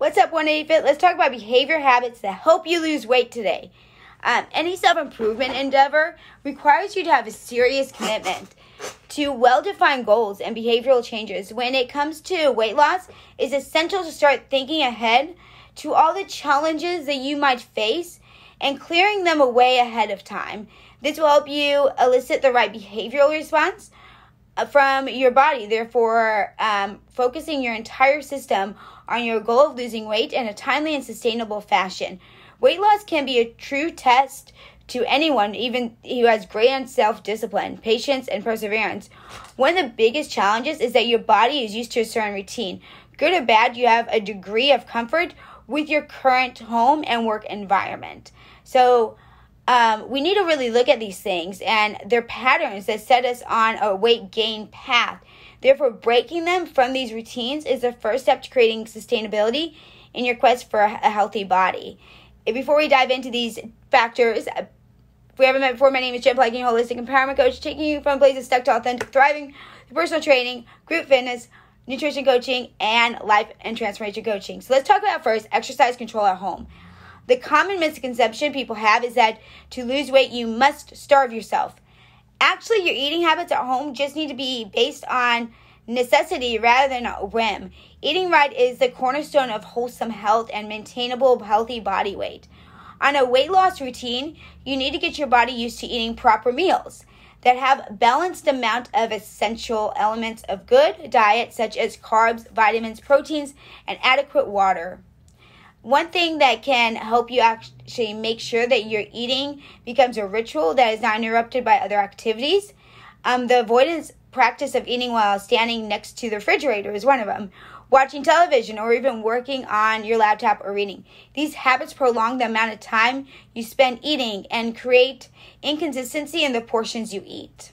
What's up, 180 Fit? Let's talk about behavior habits that help you lose weight today. Any self-improvement endeavor requires you to have a serious commitment to well-defined goals and behavioral changes. When it comes to weight loss, it's essential to start thinking ahead to all the challenges that you might face and clearing them away ahead of time. This will help you elicit the right behavioral response from your body, therefore focusing your entire system on your goal of losing weight in a timely and sustainable fashion. Weight loss can be a true test to anyone, even who has great self-discipline, patience, and perseverance. One of the biggest challenges is that your body is used to a certain routine. Good or bad, you have a degree of comfort with your current home and work environment. So we need to really look at these things and their patterns that set us on a weight gain path. Therefore, breaking them from these routines is the first step to creating sustainability in your quest for a healthy body. Before we dive into these factors, if we haven't met before, my name is Jen Plagin, holistic empowerment coach, taking you from places stuck to authentic thriving, personal training, group fitness, nutrition coaching, and life and transformation coaching. So let's talk about first exercise control at home. The common misconception people have is that to lose weight, you must starve yourself. Actually, your eating habits at home just need to be based on necessity rather than a whim. Eating right is the cornerstone of wholesome health and maintainable healthy body weight. On a weight loss routine, you need to get your body used to eating proper meals that have balanced amount of essential elements of good diet, such as carbs, vitamins, proteins, and adequate water. One thing that can help you actually make sure that your eating becomes a ritual that is not interrupted by other activities. The avoidance practice of eating while standing next to the refrigerator is one of them. Watching television or even working on your laptop or reading. These habits prolong the amount of time you spend eating and create inconsistency in the portions you eat.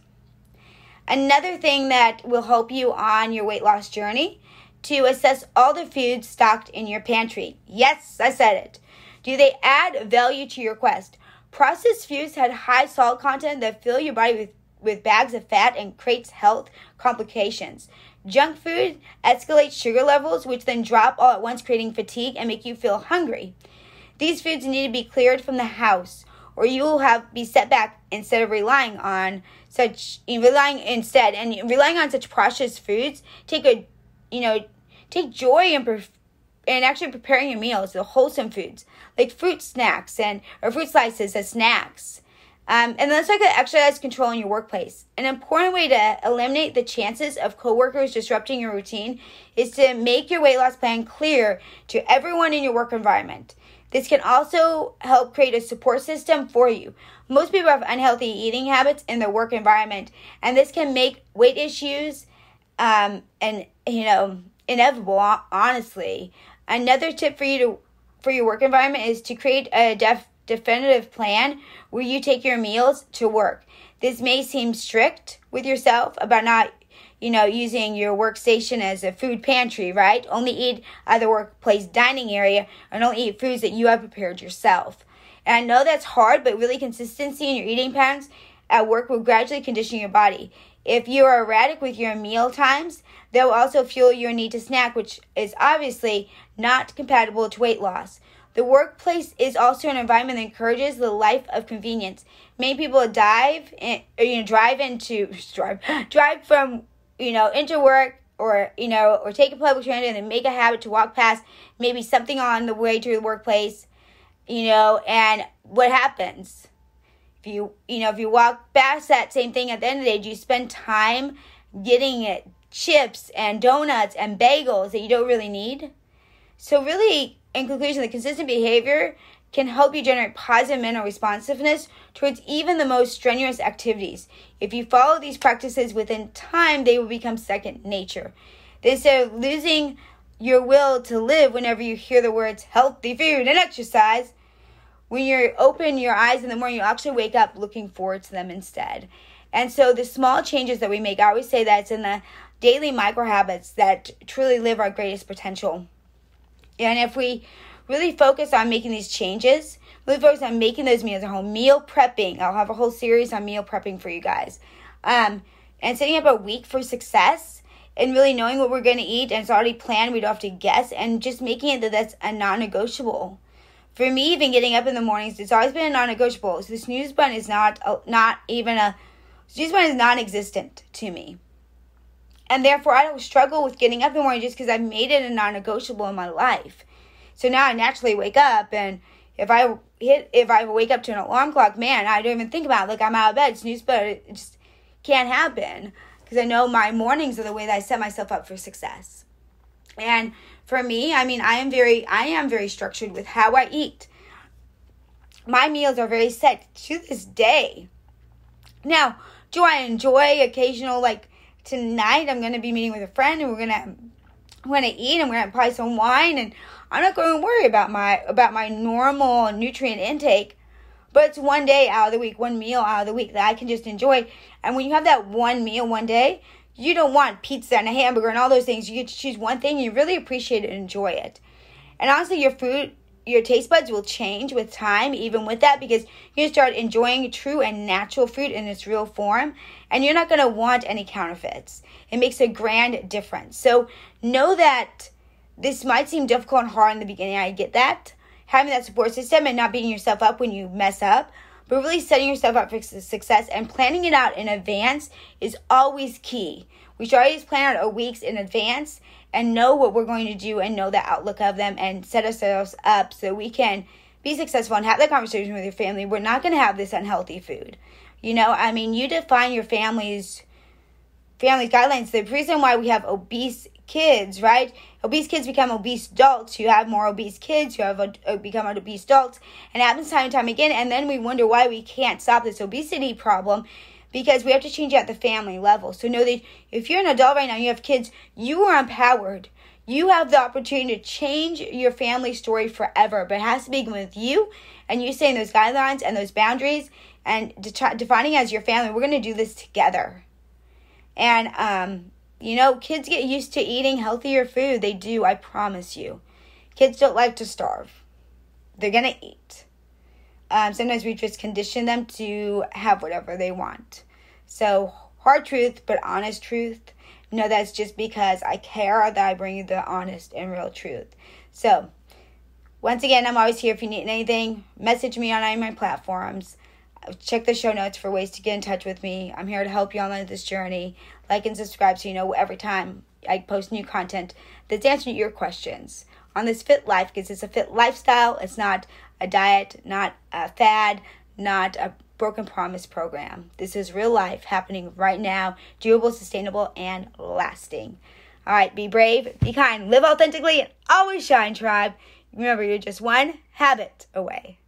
Another thing that will help you on your weight loss journey, to assess all the foods stocked in your pantry. Yes, I said it. Do they add value to your quest? Processed foods had high salt content that fill your body with bags of fat and creates health complications. Junk food escalates sugar levels, which then drop all at once, creating fatigue and make you feel hungry. These foods need to be cleared from the house, or you will be set back instead of relying on such processed foods. Take joy in actually preparing your meals, the wholesome foods like fruit snacks or fruit slices as snacks. And let's talk about exercise control in your workplace. An important way to eliminate the chances of coworkers disrupting your routine is to make your weight loss plan clear to everyone in your work environment. This can also help create a support system for you. Most people have unhealthy eating habits in their work environment, and this can make weight issues inevitable, honestly. Another tip for your work environment is to create a definitive plan where you take your meals to work. This may seem strict with yourself about not, using your workstation as a food pantry, right? Only eat at the workplace dining area and only eat foods that you have prepared yourself. And I know that's hard, but really consistency in your eating patterns at work will gradually condition your body. If you are erratic with your meal times, that will also fuel your need to snack, which is obviously not compatible to weight loss. The workplace is also an environment that encourages the life of convenience. Many people drive from into work or take a public transit and then make a habit to walk past maybe something on the way to the workplace, and what happens? If you walk past that same thing at the end of the day, do you spend time getting chips and donuts and bagels that you don't really need? So really, in conclusion, the consistent behavior can help you generate positive mental responsiveness towards even the most strenuous activities. If you follow these practices within time, they will become second nature. Instead of losing your will to live whenever you hear the words healthy food and exercise, when you open your eyes in the morning, you actually wake up looking forward to them instead. And so the small changes that we make, I always say that it's in the daily micro habits that truly live our greatest potential. And if we really focus on making these changes, really focus on making those meals at home, meal prepping. I'll have a whole series on meal prepping for you guys. And setting up a week for success. and really knowing what we're going to eat, and it's already planned, we don't have to guess, and just making it that that's a non-negotiable. For me, even getting up in the mornings, it's always been a non-negotiable. So the snooze button is snooze button is non-existent to me. And therefore, I don't struggle with getting up in the morning just because I've made it a non-negotiable in my life. So now I naturally wake up, and if I wake up to an alarm clock, man, I don't even think about it. Like, I'm out of bed, snooze button, it just can't happen. Because I know my mornings are the way that I set myself up for success. And for me, I mean, I am very structured with how I eat. My meals are very set to this day. Now, do I enjoy occasional, like tonight I'm going to be meeting with a friend and we're going to eat and we're going to probably some wine, and I'm not going to worry about my normal nutrient intake. But it's one day out of the week, one meal out of the week that I can just enjoy. And when you have that one meal one day, you don't want pizza and a hamburger and all those things. You get to choose one thing. You really appreciate it and enjoy it. And honestly, your taste buds will change with time, even with that, because you start enjoying true and natural food in its real form. And you're not going to want any counterfeits. It makes a grand difference. So know that this might seem difficult and hard in the beginning. I get that. Having that support system and not beating yourself up when you mess up, but really setting yourself up for success and planning it out in advance is always key. We should always plan out our weeks in advance and know what we're going to do and know the outlook of them and set ourselves up so we can be successful and have that conversation with your family. We're not going to have this unhealthy food. You know, I mean, you define your family's guidelines. The reason why we have obese kids, right? Obese kids become obese adults. You have more obese kids who have become obese adults. And it happens time and time again. And then we wonder why we can't stop this obesity problem, because we have to change at the family level. So know that if you're an adult right now, you have kids, you are empowered. You have the opportunity to change your family story forever. But it has to begin with you and you setting those guidelines and those boundaries and defining as your family, we're going to do this together. And, you know, kids get used to eating healthier food. They do, I promise you. Kids don't like to starve. They're going to eat. Sometimes we just condition them to have whatever they want. So, hard truth, but honest truth. No, that's just because I care that I bring you the honest and real truth. So, once again, I'm always here if you need anything. Message me on any of my platforms. Check the show notes for ways to get in touch with me. I'm here to help you on this journey. Like and subscribe so you know every time I post new content that's answering your questions on this fit life, because it's a fit lifestyle. It's not a diet, not a fad, not a broken promise program. This is real life happening right now, doable, sustainable, and lasting. All right, be brave, be kind, live authentically, and always shine, tribe. Remember, you're just one habit away.